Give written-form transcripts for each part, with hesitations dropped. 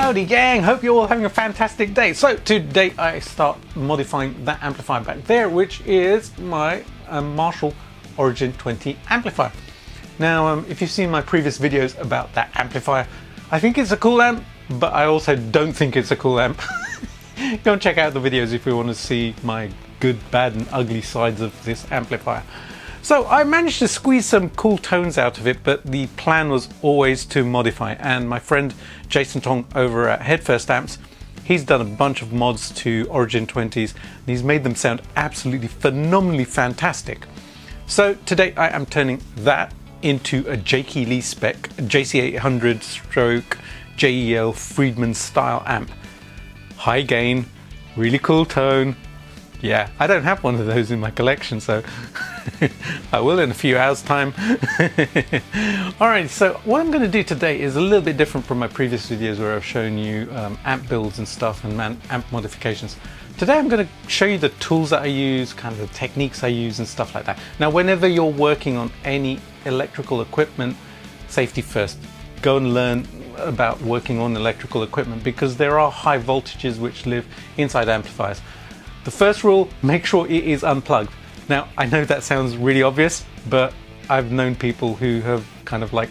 Howdy gang, hope you're all having a fantastic day. So today I start modifying that amplifier back there, which is my Marshall Origin 20 amplifier. Now if you've seen my previous videos about that amplifier, I think it's a cool amp, but I also don't think it's a cool amp. Go and check out the videos if you want to see my good, bad and ugly sides of this amplifier. So I managed to squeeze some cool tones out of it, but the plan was always to modify, and my friend Jason Tong over at Head First Amps, he's done a bunch of mods to Origin 20s and he's made them sound absolutely phenomenally fantastic. So today I am turning that into a Jake E Lee spec JCM800 JEL Friedman style amp. High gain, really cool tone. Yeah, I don't have one of those in my collection, so I will in a few hours time. Alright, so what I'm going to do today is a little bit different from my previous videos where I've shown you amp builds and stuff and amp modifications. Today I'm going to show you the tools that I use, kind of the techniques I use and stuff like that. Now whenever you're working on any electrical equipment, safety first. Go and learn about working on electrical equipment because there are high voltages which live inside amplifiers. The first rule, make sure it is unplugged. Now, I know that sounds really obvious, but I've known people who have kind of like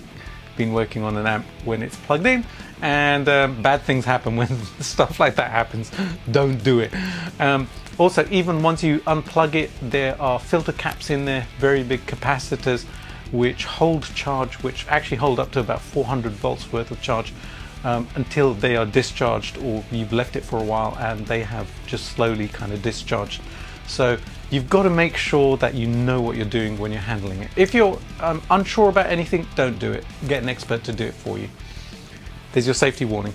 been working on an amp when it's plugged in, and bad things happen when stuff like that happens. Don't do it. Also, even once you unplug it, there are filter caps in there, very big capacitors, which hold charge, which actually hold up to about 400 volts worth of charge. Until they are discharged, or you've left it for a while and they have just slowly kind of discharged. So you've got to make sure that you know what you're doing when you're handling it. If you're unsure about anything, don't do it. Get an expert to do it for you. There's your safety warning.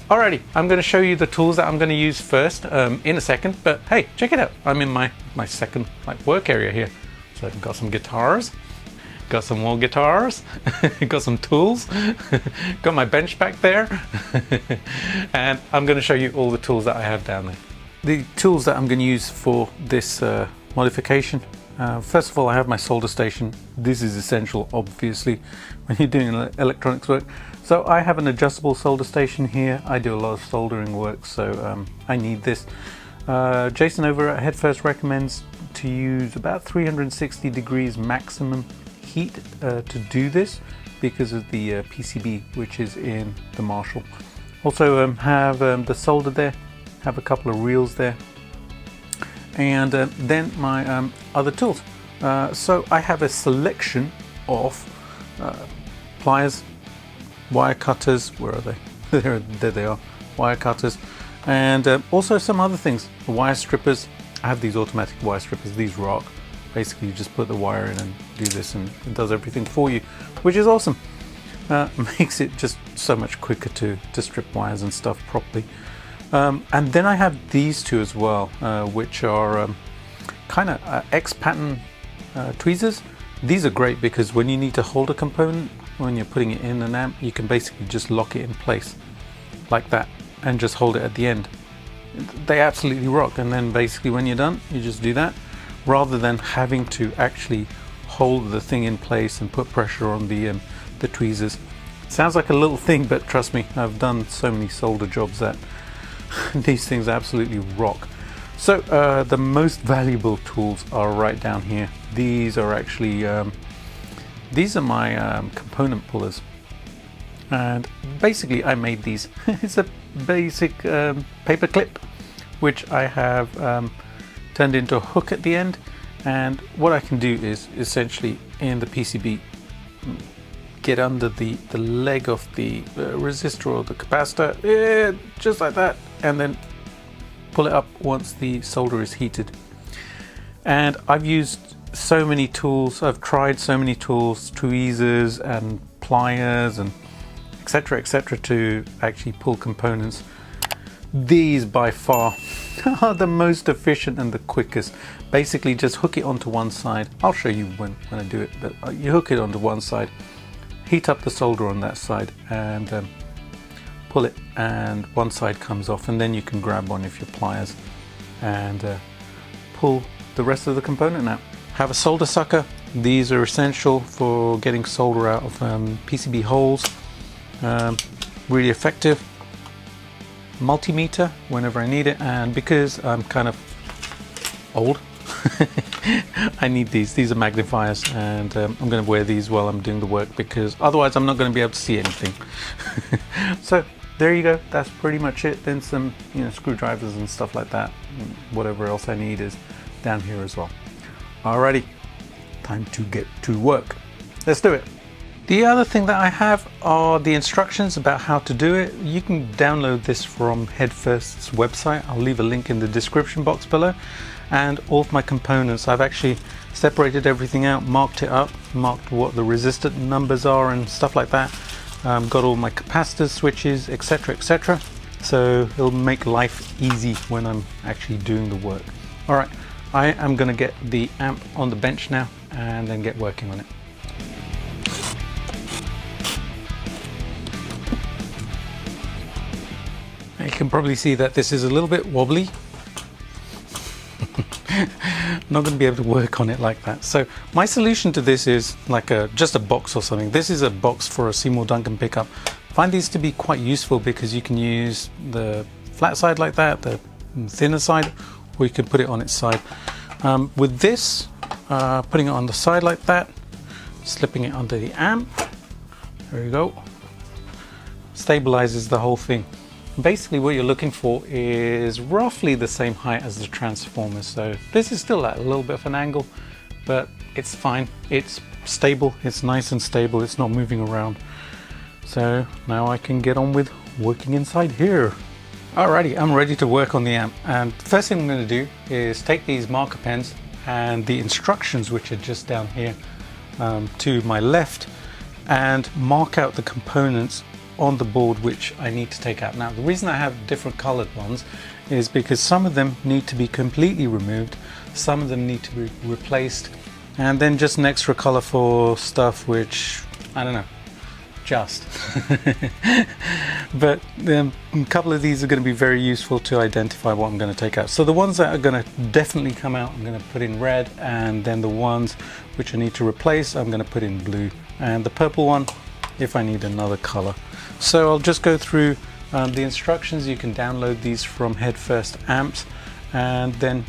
Alrighty, I'm going to show you the tools that I'm going to use first in a second, but hey, check it out. I'm in my second work area here. So I've got some guitars. Got some more guitars, got some tools, got my bench back there, and I'm going to show you all the tools that I have down there. The tools that I'm going to use for this modification, first of all I have my solder station. This is essential obviously when you're doing electronics work. So I have an adjustable solder station here. I do a lot of soldering work, so I need this. Jason over at Head First recommends to use about 360 degrees maximum heat to do this because of the PCB which is in the Marshall. Also have the solder there, have a couple of reels there, and then my other tools. So I have a selection of pliers, wire cutters. Where are they? there they are, wire cutters, and also some other things. Wire strippers. I have these automatic wire strippers. These rock. Basically you just put the wire in and do this and it does everything for you, which is awesome. Makes it just so much quicker to strip wires and stuff properly. And then I have these two as well, which are kind of X-pattern tweezers. These are great because when you need to hold a component, when you're putting it in an amp, you can basically just lock it in place like that and just hold it at the end. They absolutely rock, and then basically when you're done, you just do that, rather than having to actually hold the thing in place and put pressure on the tweezers. Sounds like a little thing, but trust me, I've done so many solder jobs that these things absolutely rock. So the most valuable tools are right down here. These are actually these are my component pullers, and basically I made these. It's a basic paper clip which I have turned into a hook at the end, and what I can do is essentially in the PCB get under the leg of the resistor or the capacitor, just like that, and then pull it up once the solder is heated. And I've used so many tools, I've tried so many tools, tweezers and pliers and etc to actually pull components. These by far are the most efficient and the quickest. Basically just hook it onto one side. I'll show you when I do it, but you hook it onto one side, heat up the solder on that side, and pull it, and one side comes off, and then you can grab one of your pliers and pull the rest of the component out. Have a solder sucker. These are essential for getting solder out of PCB holes. Really effective. multimeter whenever I need it, and because I'm kind of old, I need these are magnifiers, and I'm going to wear these while I'm doing the work, because otherwise I'm not going to be able to see anything. So there you go, that's pretty much it. Then some, you know, screwdrivers and stuff like that. Whatever else I need is down here as well. Alrighty, time to get to work. Let's do it. The other thing that I have are the instructions about how to do it. You can download this from Headfirst's website. I'll leave a link in the description box below. And all of my components, I've actually separated everything out, marked it up, marked what the resistor numbers are and stuff like that. Got all my capacitors, switches, etc, etc. So it'll make life easy when I'm actually doing the work. Alright, I am going to get the amp on the bench now and then get working on it. You can probably see that this is a little bit wobbly. I'm not going to be able to work on it like that. So my solution to this is like just a box or something. This is a box for a Seymour Duncan pickup. I find these to be quite useful because you can use the flat side like that, the thinner side, or you can put it on its side. With this, putting it on the side like that, slipping it under the amp, there you go, stabilizes the whole thing. Basically what you're looking for is roughly the same height as the transformer, so this is still at a little bit of an angle, but it's fine, it's stable, it's nice and stable, it's not moving around. So now I can get on with working inside here. Alrighty, I'm ready to work on the amp, and first thing I'm going to do is take these marker pens and the instructions, which are just down here to my left, and mark out the components on the board which I need to take out. Now the reason I have different colored ones is because some of them need to be completely removed, some of them need to be replaced, and then just an extra color for stuff which, I don't know, just. But a couple of these are going to be very useful to identify what I'm going to take out. So the ones that are going to definitely come out, I'm going to put in red, and then the ones which I need to replace, I'm going to put in blue, and the purple one if I need another color. So I'll just go through the instructions. You can download these from Headfirst Amps, and then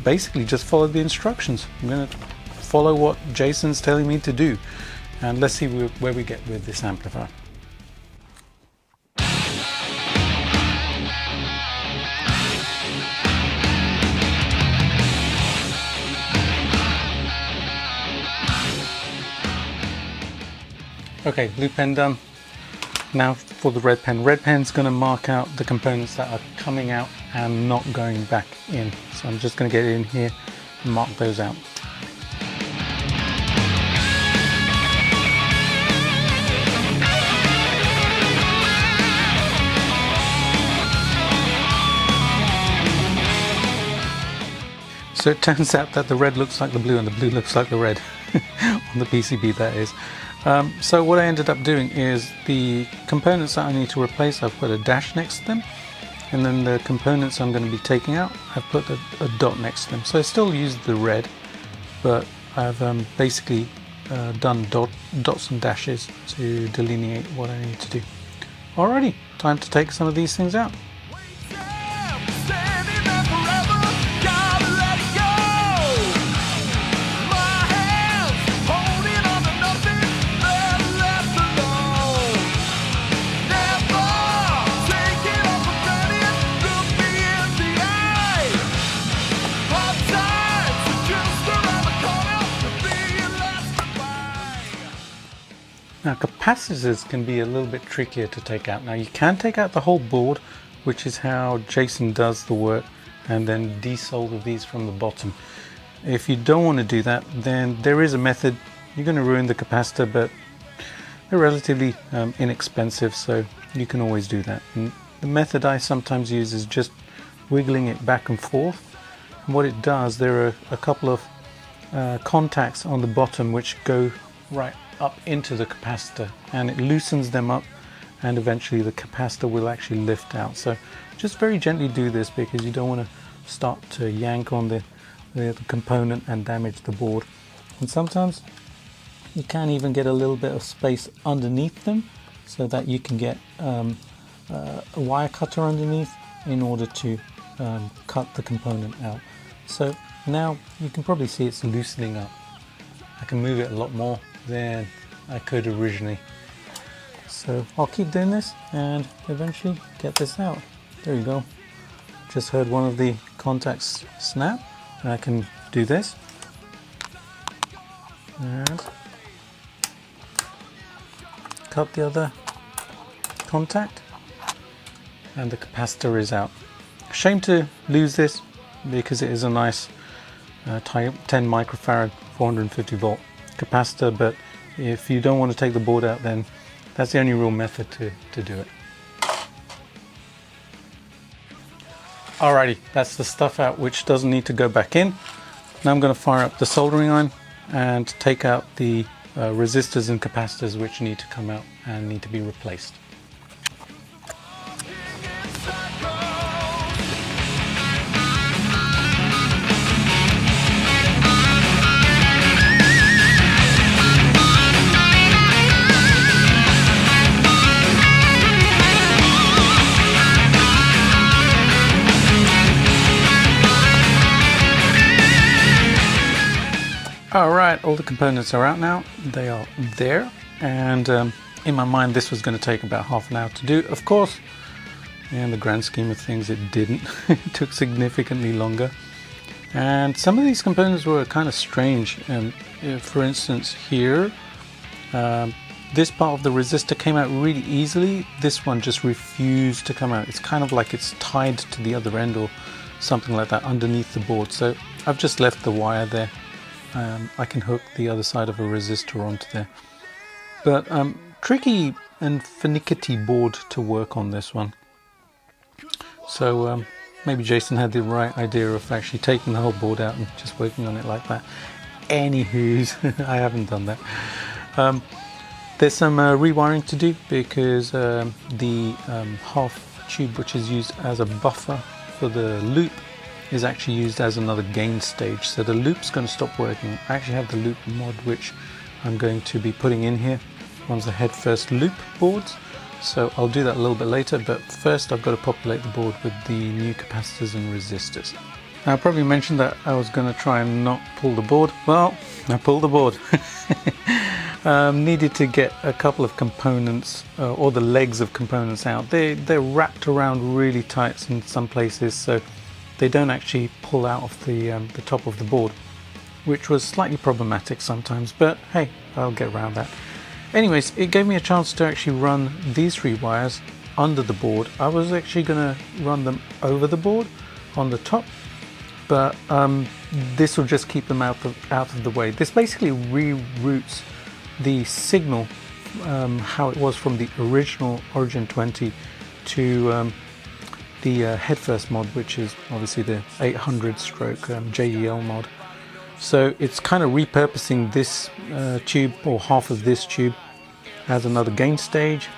basically just follow the instructions. I'm going to follow what Jason's telling me to do, and let's see where we get with this amplifier. Okay, blue pen done. Now for the red pen. Red pen's going to mark out the components that are coming out and not going back in. So I'm just going to get in here and mark those out. So it turns out that the red looks like the blue and the blue looks like the red on the PCB, that is. So what I ended up doing is the components that I need to replace, I've put a dash next to them, and then the components I'm going to be taking out, I've put a dot next to them. So I still use the red, but I've basically done dots and dashes to delineate what I need to do. Alrighty, time to take some of these things out. Now capacitors can be a little bit trickier to take out. Now you can take out the whole board, which is how Jason does the work, and then desolder these from the bottom. If you don't want to do that, then there is a method. You're going to ruin the capacitor, but they're relatively inexpensive, so you can always do that. And the method I sometimes use is just wiggling it back and forth. And what it does, there are a couple of contacts on the bottom which go right up into the capacitor, and it loosens them up, and eventually the capacitor will actually lift out. So just very gently do this, because you don't want to start to yank on the component and damage the board. And sometimes you can even get a little bit of space underneath them, so that you can get a a wire cutter underneath in order to cut the component out. So now you can probably see it's loosening up. I can move it a lot more than I could originally. So I'll keep doing this and eventually get this out. There you go. Just heard one of the contacts snap, and I can do this. And cut the other contact, and the capacitor is out. Shame to lose this because it is a nice type 10 microfarad 450 volt capacitor, but if you don't want to take the board out, then that's the only real method to do it. Alrighty, that's the stuff out which doesn't need to go back in. Now I'm going to fire up the soldering iron and take out the resistors and capacitors which need to come out and need to be replaced. Alright, all the components are out now. They are there, and in my mind this was going to take about half an hour to do. Of course, in the grand scheme of things it didn't. It took significantly longer, and some of these components were kind of strange. For instance here, this part of the resistor came out really easily. This one just refused to come out. It's kind of like it's tied to the other end or something like that underneath the board. So I've just left the wire there. I can hook the other side of a resistor onto there. But tricky and finicky board to work on this one. So maybe Jason had the right idea of actually taking the whole board out and just working on it like that. Anywho's, I haven't done that. There's some rewiring to do because the half tube which is used as a buffer for the loop is actually used as another gain stage, so the loop's going to stop working. I actually have the loop mod which I'm going to be putting in here, one's the head first loop boards, so I'll do that a little bit later, but first I've got to populate the board with the new capacitors and resistors. Now I probably mentioned that I was going to try and not pull the board. Well, I pulled the board. Needed to get a couple of components or the legs of components out. They're wrapped around really tight in some places, so they don't actually pull out of the top of the board, which was slightly problematic sometimes, but hey, I'll get around that. Anyways, it gave me a chance to actually run these three wires under the board. I was actually going to run them over the board on the top, but this will just keep them out of the way. This basically reroutes the signal how it was from the original Origin 20 to the head first mod, which is obviously the 800 stroke JEL mod. So it's kind of repurposing this tube, or half of this tube, as another gain stage.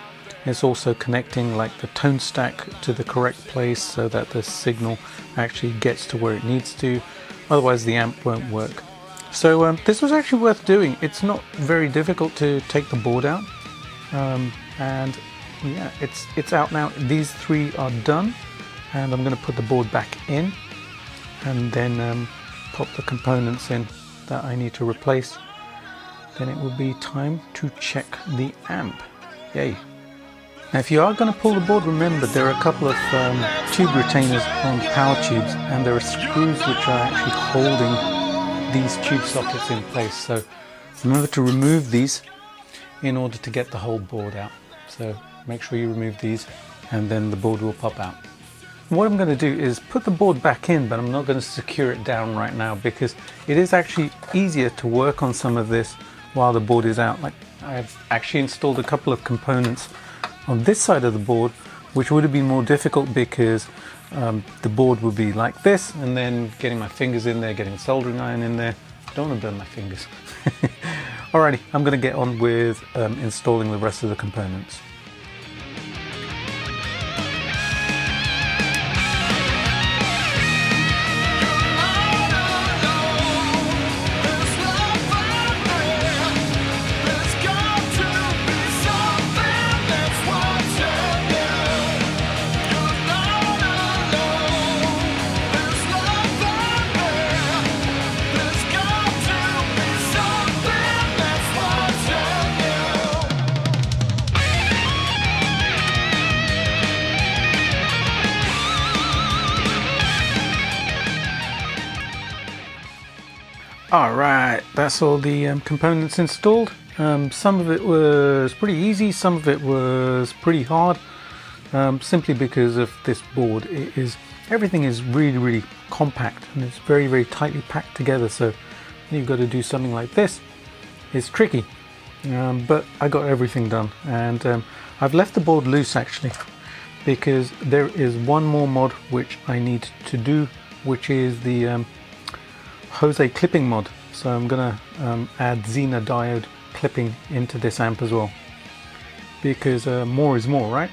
It's also connecting like the tone stack to the correct place so that the signal actually gets to where it needs to, otherwise the amp won't work. So this was actually worth doing. It's not very difficult to take the board out, and yeah, it's out now. These three are done, and I'm going to put the board back in and then pop the components in that I need to replace. Then it will be time to check the amp. Yay! Now if you are going to pull the board, remember there are a couple of tube retainers on power tubes, and there are screws which are actually holding these tube sockets in place. So remember to remove these in order to get the whole board out. So make sure you remove these and then the board will pop out. What I'm going to do is put the board back in, but I'm not going to secure it down right now because it is actually easier to work on some of this while the board is out. Like I've actually installed a couple of components on this side of the board, which would have been more difficult because the board would be like this, and then getting my fingers in there, getting a soldering iron in there. Don't want to burn my fingers. Alrighty, I'm going to get on with installing the rest of the components. Alright, that's all the components installed. Some of it was pretty easy, some of it was pretty hard, simply because of this board. Everything is really compact and it's very tightly packed together, so when you've got to do something like this, it's tricky. But I got everything done, and I've left the board loose actually, because there is one more mod which I need to do, which is the Jose clipping mod. So I'm gonna add Xena diode clipping into this amp as well, because more is more, right?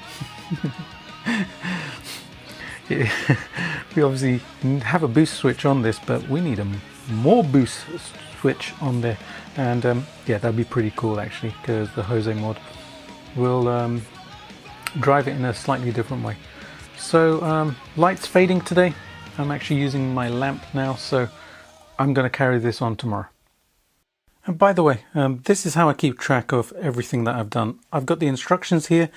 We obviously have a boost switch on this, but we need a more boost switch on there, and yeah, that'd be pretty cool actually, because the Jose mod will drive it in a slightly different way. So light's fading today. I'm actually using my lamp now, so I'm going to carry this on tomorrow. And by the way, this is how I keep track of everything that I've done. I've got the instructions here,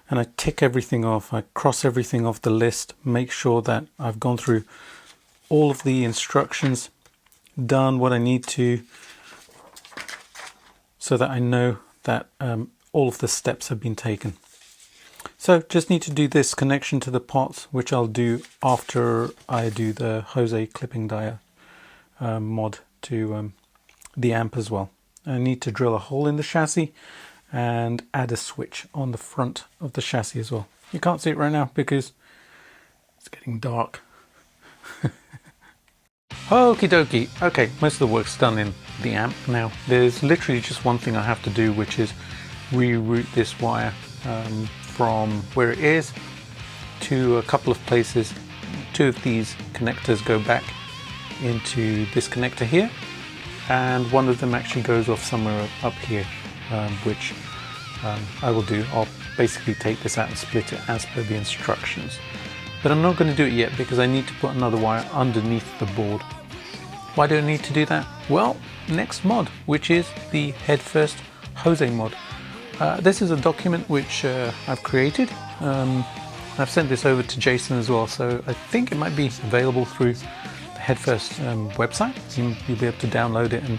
and I tick everything off. I cross everything off the list, make sure that I've gone through all of the instructions, done what I need to, so that I know that all of the steps have been taken. So just need to do this connection to the pots, which I'll do after I do the Jose clipping diode mod to the amp as well. I need to drill a hole in the chassis and add a switch on the front of the chassis as well. You can't see it right now because it's getting dark. Okie dokie. Okay, most of the work's done in the amp now. There's literally just one thing I have to do, which is reroute this wire from where it is to a couple of places. Two of these connectors go back into this connector here, and one of them actually goes off somewhere up here, which I will do. I'll basically take this out and split it as per the instructions, but I'm not going to do it yet because I need to put another wire underneath the board. Why do I need to do that? Well, next mod, which is the Headfirst Jose mod. This is a document which I've created. I've sent this over to Jason as well, so I think it might be available through Headfirst website. You'll be able to download it and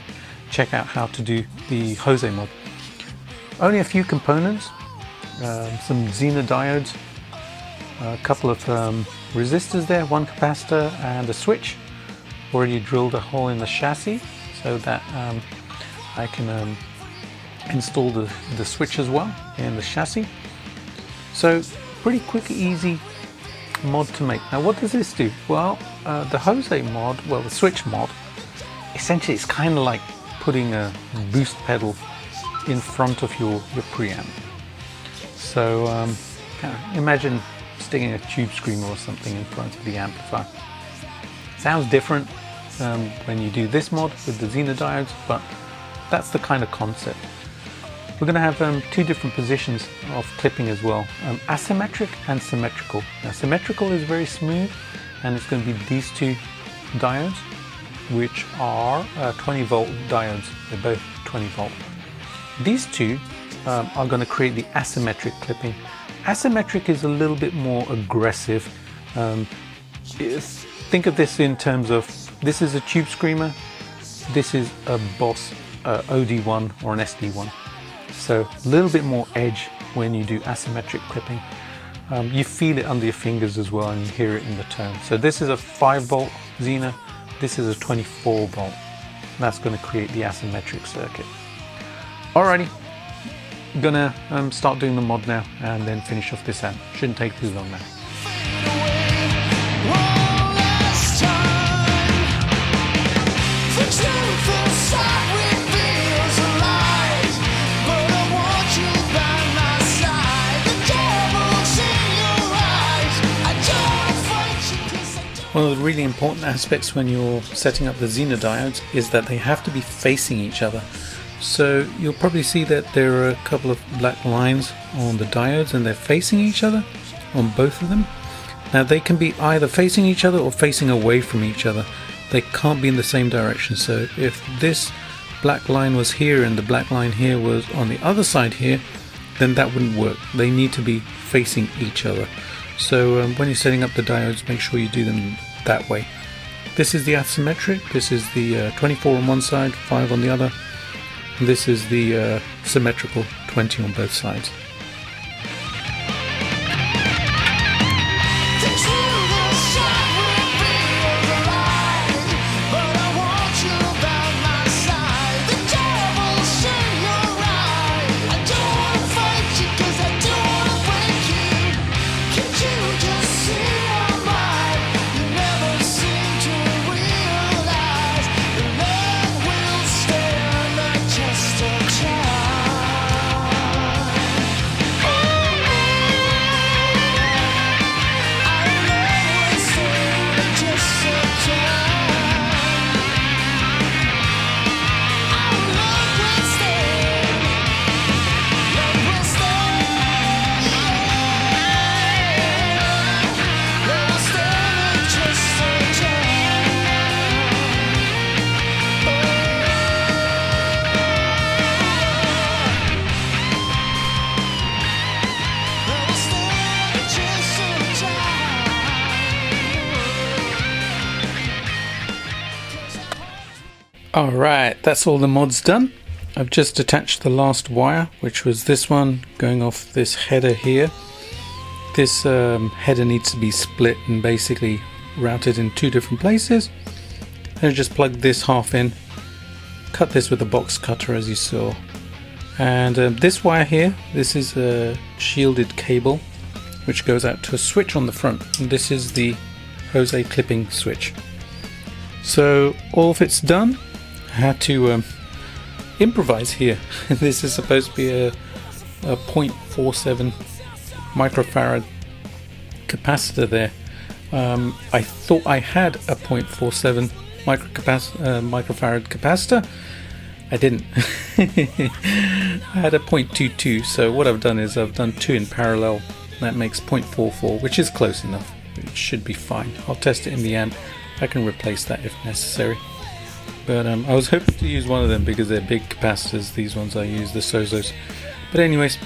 check out how to do the Jose mod. Only a few components, some Xena diodes, a couple of resistors there, one capacitor and a switch. Already drilled a hole in the chassis so that I can install the switch as well in the chassis. So pretty quick, easy mod to make. Now what does this do? Well, the Jose mod, well the switch mod, essentially it's kind of like putting a boost pedal in front of your preamp. So imagine sticking a tube screamer or something in front of the amplifier. Sounds different when you do this mod with the Xena diodes, but that's the kind of concept. We're going to have two different positions of clipping as well, asymmetric and symmetrical. Now symmetrical is very smooth, and it's going to be these two diodes, which are 20 volt diodes. They're both 20 volt. These two are going to create the asymmetric clipping. Asymmetric is a little bit more aggressive. Think of this in terms of, this is a tube screamer, this is a Boss OD1 or an SD1. So a little bit more edge when you do asymmetric clipping. You feel it under your fingers as well, and you hear it in the tone. So this is a 5 volt Xena, this is a 24 volt. That's going to create the asymmetric circuit. Alrighty, gonna start doing the mod now and then finish off this amp. Shouldn't take too long now. One of the really important aspects when you're setting up the Xena diodes is that they have to be facing each other. So you'll probably see that there are a couple of black lines on the diodes and they're facing each other on both of them. Now they can be either facing each other or facing away from each other. They can't be in the same direction. So if this black line was here and the black line here was on the other side here, then that wouldn't work. They need to be facing each other. So when you're setting up the diodes, make sure you do them that way. This is the asymmetric, this is the 24 on one side, 5 on the other, and this is the symmetrical 20 on both sides. Alright, that's all the mods done. I've just attached the last wire, which was this one going off this header here. This header needs to be split and basically routed in 2 different places. And just plug this half in, cut this with a box cutter as you saw. And this wire here, this is a shielded cable which goes out to a switch on the front, and this is the hose clipping switch. So all of it's done. I had to improvise here. This is supposed to be a 0.47 microfarad capacitor there. I thought I had a 0.47 microfarad capacitor. I didn't. I had a 0.22, so what I've done is I've done 2 in parallel. That makes 0.44, which is close enough. It should be fine. I'll test it in the amp. I can replace that if necessary. But I was hoping to use one of them because they're big capacitors. These ones I use, the Sozos. But anyways,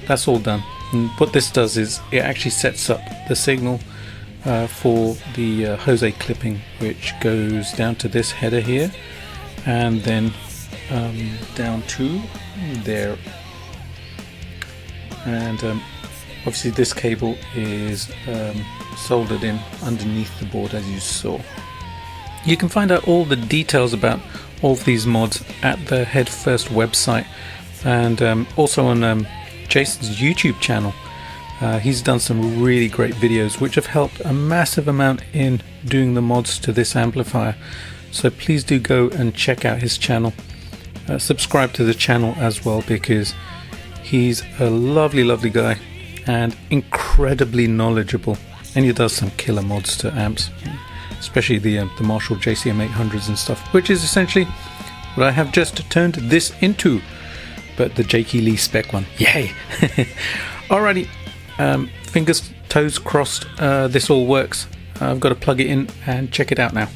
that's all done. And what this does is it actually sets up the signal for the hose clipping, which goes down to this header here, and then down to there. And obviously this cable is soldered in underneath the board, as you saw. You can find out all the details about all of these mods at the Head First website, and also on Jason's YouTube channel. He's done some really great videos which have helped a massive amount in doing the mods to this amplifier. So please do go and check out his channel. Subscribe to the channel as well, because he's a lovely guy and incredibly knowledgeable, and he does some killer mods to amps, especially the Marshall JCM800s and stuff, which is essentially what I have just turned this into, but the Jake E Lee spec one. Yay! Alrighty, fingers, toes crossed, this all works. I've got to plug it in and check it out now.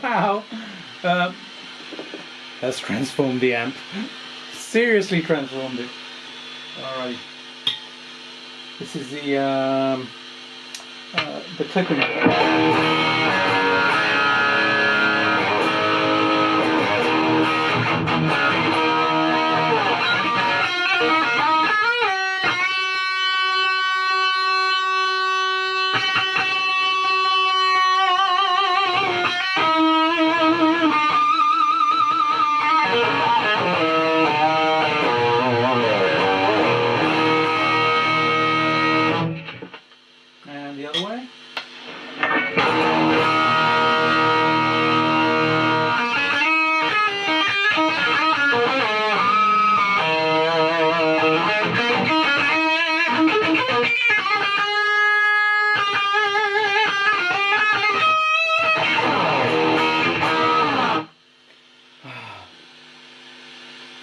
Wow, that's transformed the amp. Seriously transformed it. Alright, this is the clipping.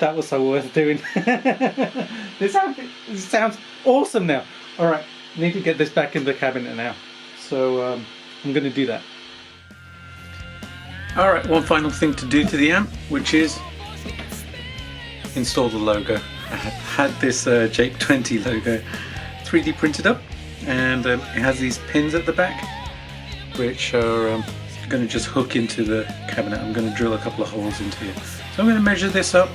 that was so worth doing. This sounds awesome now. All right, I need to get this back in the cabinet now. So I'm going to do that. All right, one final thing to do to the amp, which is install the logo. I had this Jake 20 logo 3D printed up, and it has these pins at the back, which are going to just hook into the cabinet. I'm going to drill a couple of holes into here. So I'm going to measure this up,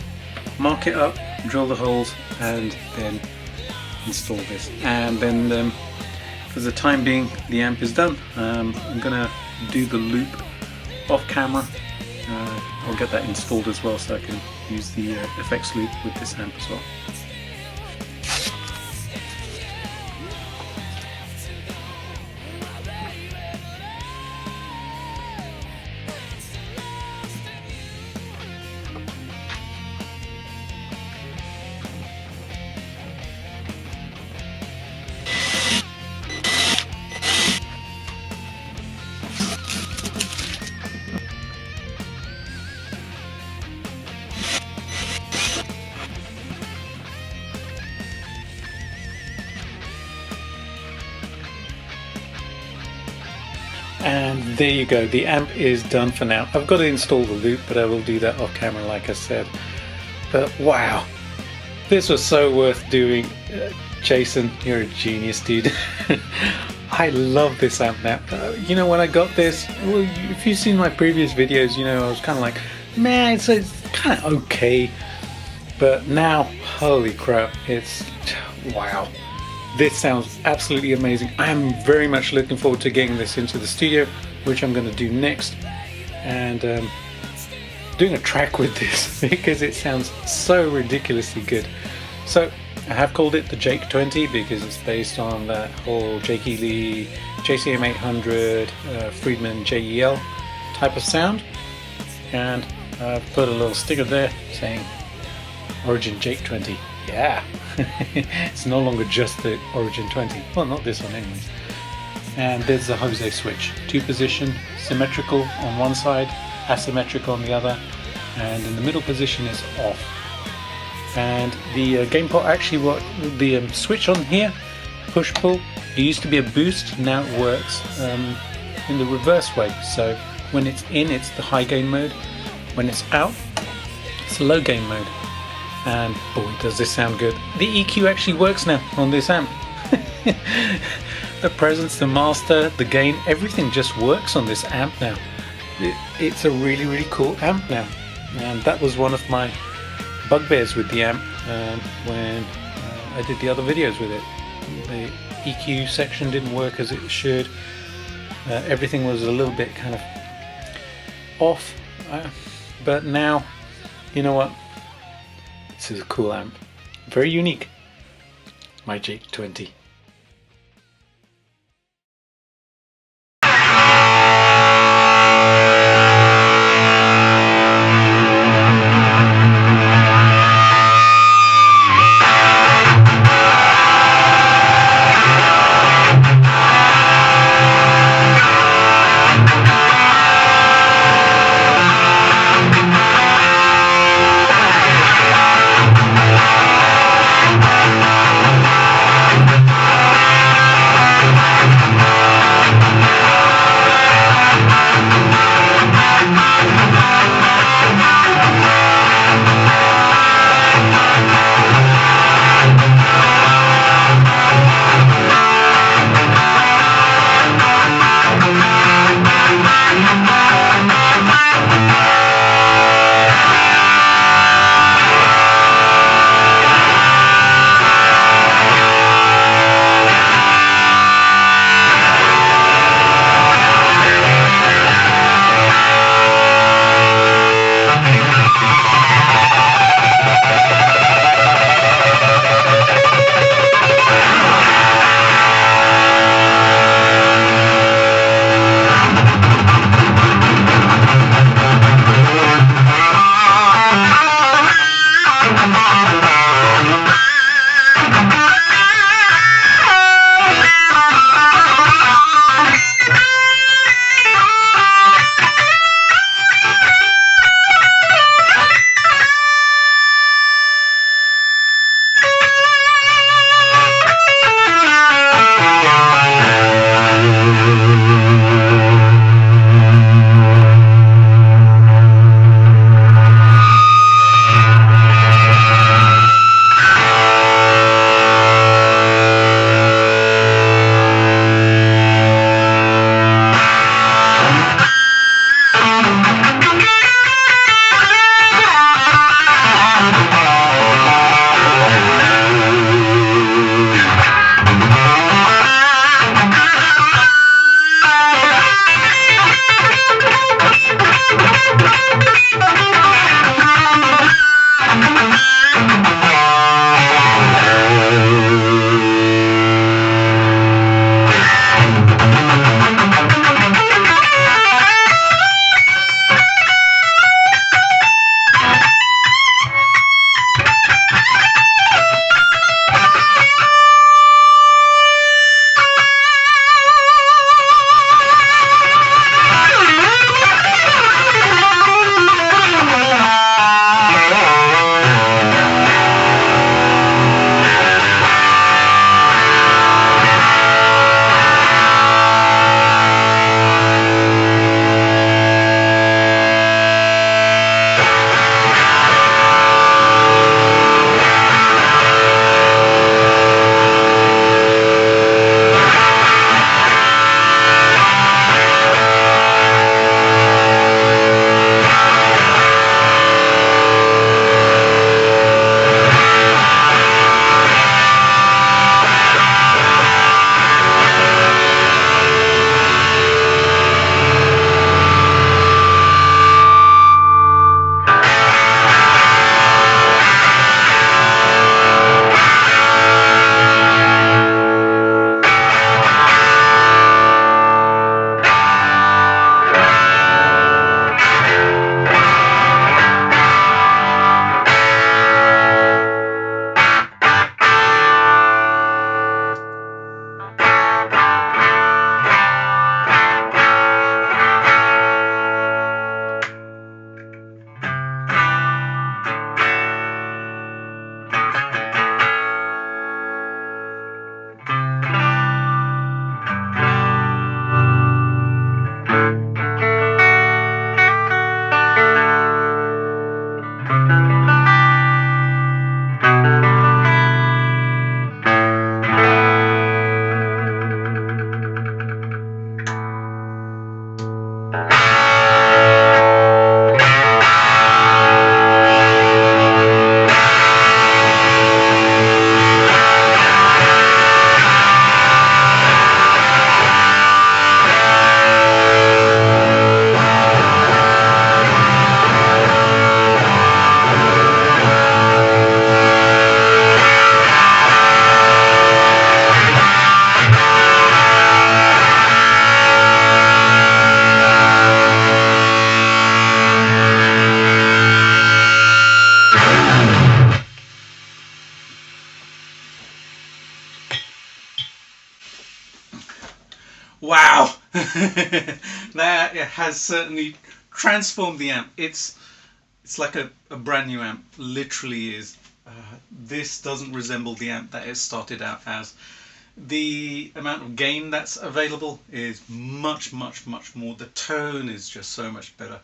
mark it up, drill the holes, and then install this. And then for the time being, the amp is done. I'm going to do the loop off camera. I'll get that installed as well, so I can use the effects loop with this amp as well. And there you go, the amp is done for now. I've got to install the loop, but I will do that off camera like I said. But wow, this was so worth doing. Jason, you're a genius, dude. I love this amp now. You know, when I got this, well, if you've seen my previous videos, you know I was kind of like, man, it's kind of okay. But now, holy crap, it's wow. This sounds absolutely amazing. I am very much looking forward to getting this into the studio, which I'm going to do next, and doing a track with this because it sounds so ridiculously good. So I have called it the Jake 20 because it's based on that whole Jake E Lee, JCM800, Friedman JEL type of sound, and I've put a little sticker there saying Origin Jake 20. Yeah, it's no longer just the Origin 20. Well, not this one anyways. And there's the Jose switch. 2-position, symmetrical on one side, asymmetrical on the other, and in the middle position is off. And the game pot, actually, what the switch on here, push-pull, it used to be a boost, now it works in the reverse way. So when it's in, it's the high gain mode. When it's out, it's low gain mode. And boy, does this sound good. The EQ actually works now on this amp. The presence, the master, the gain, everything just works on this amp now. It's a really, really cool amp now. And that was one of my bugbears with the amp when I did the other videos with it. The EQ section didn't work as it should. Everything was a little bit kind of off. But now, you know what? This is a cool amp. Very unique. My Jake 20. Wow, that has certainly transformed the amp. It's like a brand new amp, literally is. This doesn't resemble the amp that it started out as. The amount of gain that's available is much more. The tone is just so much better.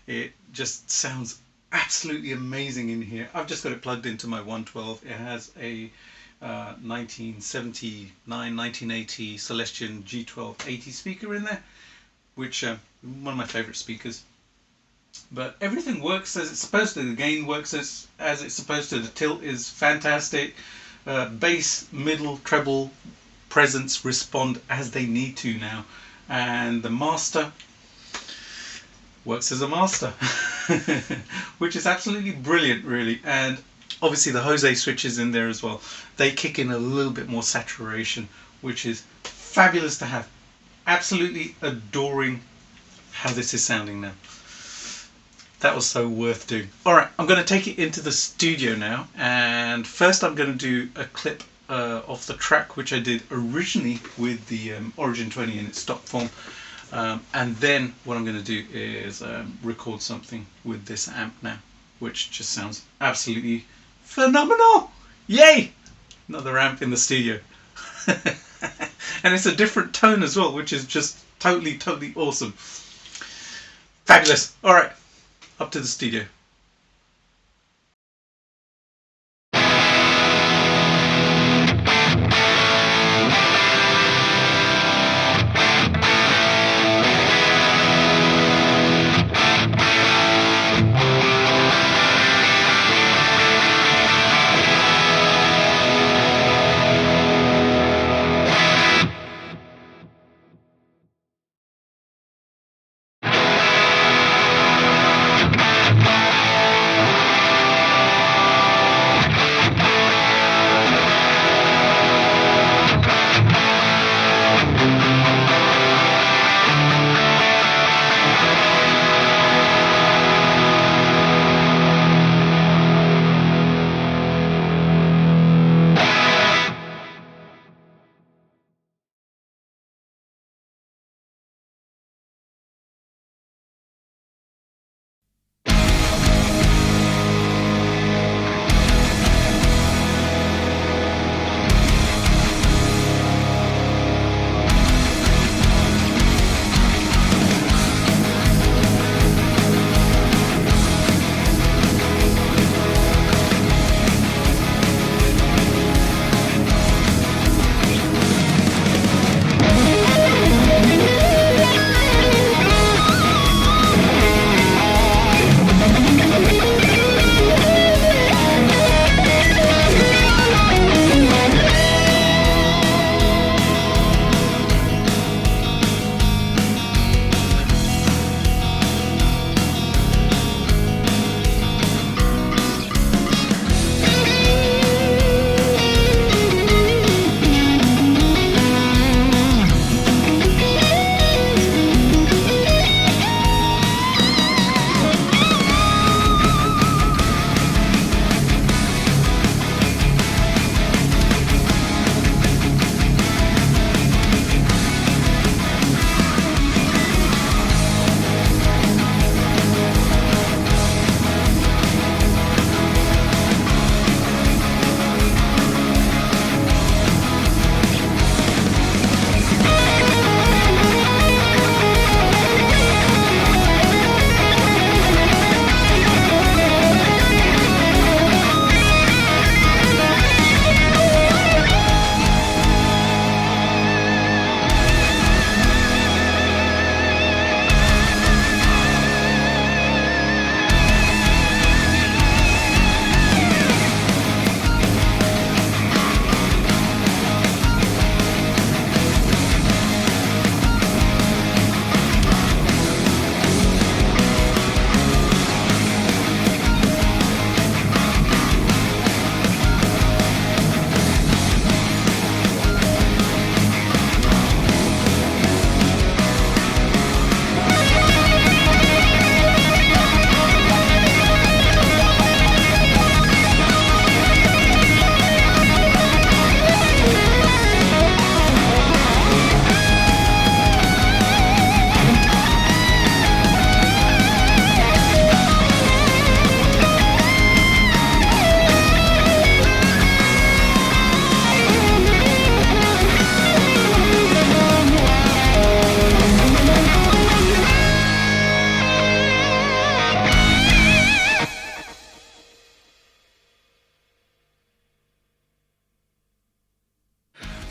It just sounds absolutely amazing in here. I've just got it plugged into my 112. It has a 1979, 1980 Celestion G1280 speaker in there, which one of my favorite speakers. But everything works as it's supposed to. The gain works as it's supposed to. The tilt is fantastic. Bass, middle, treble, presence respond as they need to now, and the master works as a master, which is absolutely brilliant, really. And obviously the Jose switches in there as well. They kick in a little bit more saturation, which is fabulous to have. Absolutely adoring how this is sounding now. That was so worth doing. Alright, I'm going to take it into the studio now, and first I'm going to do a clip of the track which I did originally with the Origin 20 in its stock form, and then what I'm going to do is record something with this amp now, which just sounds absolutely phenomenal. Yay! Another amp in the studio. And it's a different tone as well, which is just totally awesome. Fabulous. Alright, up to the studio.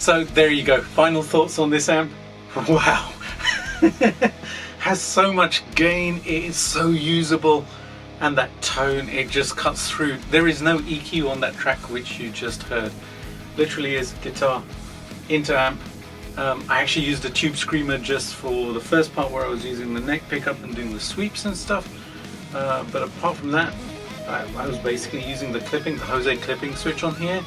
So there you go, final thoughts on this amp. Wow. Has so much gain, it is so usable, and that tone, it just cuts through. There is no EQ on that track which you just heard. Literally is guitar into amp. I actually used a tube screamer just for the first part where I was using the neck pickup and doing the sweeps and stuff, but apart from that I was basically using the clipping, the Jose clipping switch on here.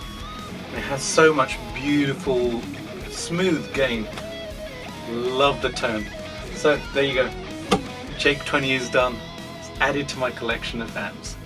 It has so much beautiful smooth gain. Love the tone. So there you go, Jake 20 is done. It's added to my collection of amps.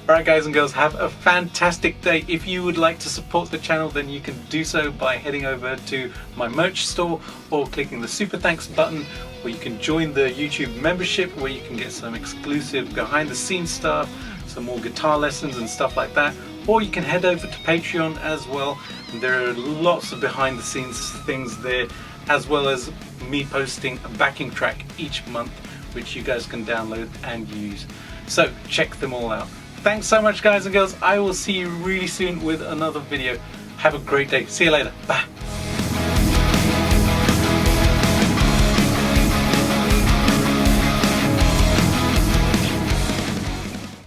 Alright guys and girls, have a fantastic day. If you would like to support the channel, then you can do so by heading over to my merch store or clicking the super thanks button, or you can join the YouTube membership where you can get some exclusive behind the scenes stuff, some more guitar lessons and stuff like that, or you can head over to Patreon as well. There are lots of behind the scenes things there, as well as me posting a backing track each month which you guys can download and use. So check them all out. Thanks so much guys and girls. I will see you really soon with another video. Have a great day. See you later. Bye.